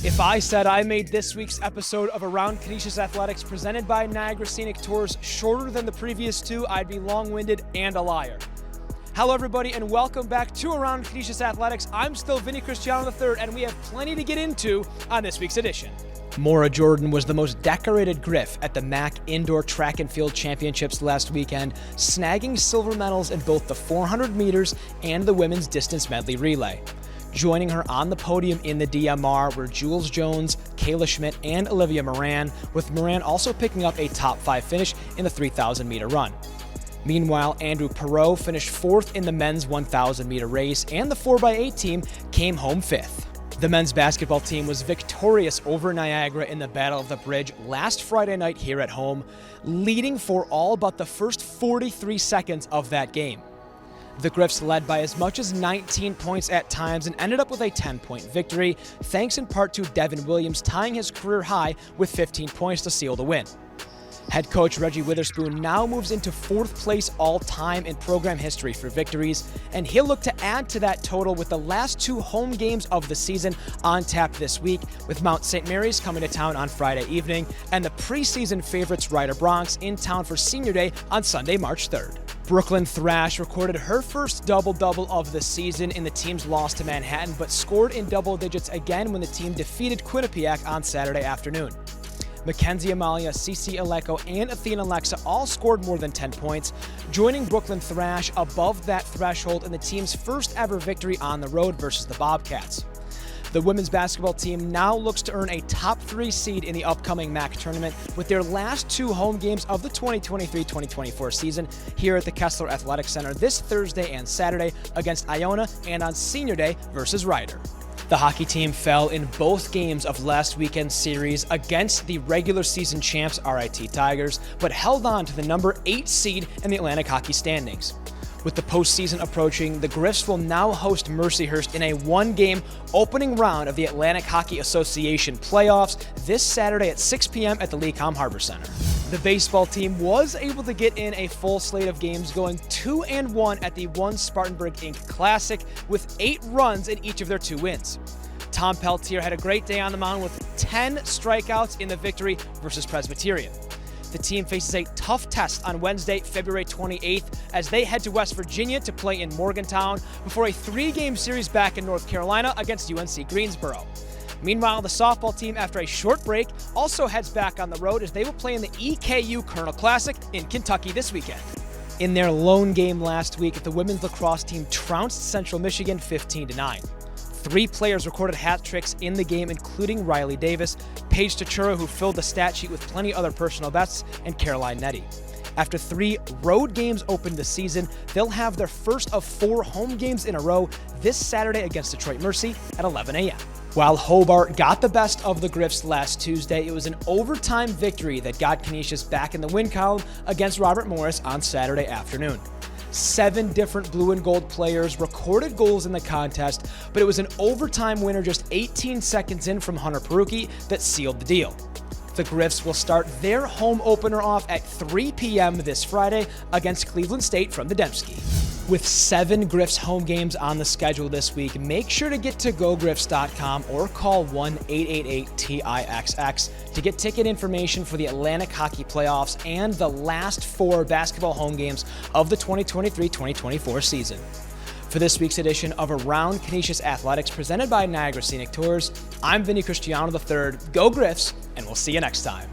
If I said I made this week's episode of Around Canisius Athletics presented by Niagara Scenic Tours shorter than the previous two, I'd be long-winded and a liar. Hello everybody and welcome back to Around Canisius Athletics. I'm still Vinnie Christiano III and we have plenty to get into on this week's edition. Maura Jordan was the most decorated Griff at the MAC Indoor Track and Field Championships last weekend, snagging silver medals in both the 400 meters and the women's distance medley relay. Joining her on the podium in the DMR were Jules Jones, Kayla Schmidt, and Olivia Moran, with Moran also picking up a top 5 finish in the 3,000 meter run. Meanwhile, Andrew Perot finished 4th in the men's 1,000 meter race, and the 4x8 team came home 5th. The men's basketball team was victorious over Niagara in the Battle of the Bridge last Friday night here at home, leading for all but the first 43 seconds of that game. The Griffs led by as much as 19 points at times and ended up with a 10-point victory, thanks in part to Devin Williams tying his career high with 15 points to seal the win. Head coach Reggie Witherspoon now moves into 4th place all-time in program history for victories, and he'll look to add to that total with the last 2 home games of the season on tap this week, with Mount St. Mary's coming to town on Friday evening, and the preseason favorites Ryder Bronx in town for Senior Day on Sunday, March 3rd. Brooklyn Thrash recorded her first double-double of the season in the team's loss to Manhattan, but scored in double digits again when the team defeated Quinnipiac on Saturday afternoon. Mackenzie Amalia, Cece Aleko, and Athena Lexa all scored more than 10 points, joining Brooklyn Thrash above that threshold in the team's first ever victory on the road versus the Bobcats. The women's basketball team now looks to earn a top 3 seed in the upcoming MAC tournament with their last 2 home games of the 2023-2024 season here at the Kessler Athletic Center this Thursday and Saturday against Iona, and on Senior Day versus Ryder. The hockey team fell in both games of last weekend's series against the regular season champs RIT Tigers, but held on to the number 8 seed in the Atlantic hockey standings. With the postseason approaching, the Griffs will now host Mercyhurst in a 1-game opening round of the Atlantic Hockey Association playoffs this Saturday at 6 p.m. at the Lecom Harbor Center. The baseball team was able to get in a full slate of games, going 2-1 at the One Spartanburg Inc. Classic with 8 runs in each of their 2 wins. Tom Peltier had a great day on the mound with 10 strikeouts in the victory versus Presbyterian. The team faces a tough test on Wednesday, February 28th, as they head to West Virginia to play in Morgantown before a 3-game series back in North Carolina against UNC Greensboro. Meanwhile, the softball team, after a short break, also heads back on the road as they will play in the EKU Colonel Classic in Kentucky this weekend. In their lone game last week, the women's lacrosse team trounced Central Michigan 15-9. 3 players recorded hat tricks in the game, including Riley Davis, Paige Tachura, who filled the stat sheet with plenty other personal bests, and Caroline Nettie. After 3 road games opened the season, they'll have their first of 4 home games in a row this Saturday against Detroit Mercy at 11 a.m. While Hobart got the best of the Griffs last Tuesday, it was an overtime victory that got Canisius back in the win column against Robert Morris on Saturday afternoon. 7 different blue and gold players recorded goals in the contest, but it was an overtime winner just 18 seconds in from Hunter Peruki that sealed the deal. The Griffs will start their home opener off at 3 p.m. this Friday against Cleveland State from the Dembski. With 7 Griffs home games on the schedule this week, make sure to get to GoGriffs.com or call 1-888-TIXX to get ticket information for the Atlantic Hockey Playoffs and the last 4 basketball home games of the 2023-2024 season. For this week's edition of Around Canisius Athletics presented by Niagara Scenic Tours, I'm Vinnie Christiano III. Go Griffs, and we'll see you next time.